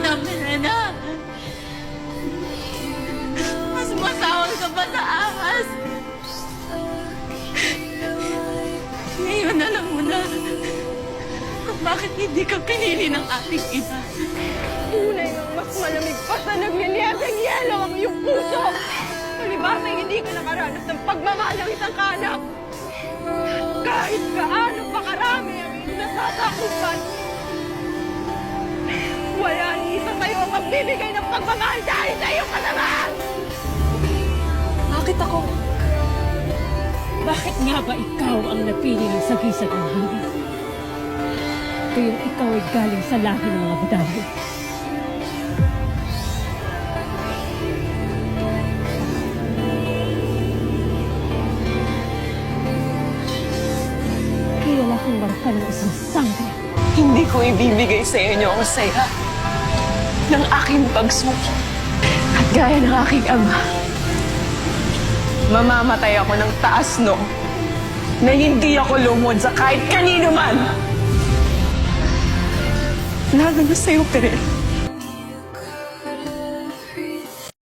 namin, anak. Mas masawag ka pa sa ahas. Ngayon alam mo na kung bakit hindi ka pinili ng ating ina. Tunay ng mas malamig pa sa nagliliyabang yelo ang iyong puso. Palibasa hindi ka nakaranas ng pagmamahal ng isang kanak. Kahit gaano pa karami ang iyong nasasakupan, wala ni isang kayo ang magbibigay ng pagmamahal dahil sa iyong kasamahan. Bakit ako? Bakit nga ba ikaw ang napili ng sagisag ng hangin? Kayong ikaw ay galing sa lahi ng mga budaya. Kilala kang bangka ng isang sangre. Hindi ko ibibigay sa inyo ang saya ng aking pagsuko. At gaya ng aking ama, mamamatay ako ng taas no na hindi ako lumod sa kahit kanino man. Lalo na sa'yo, Perel.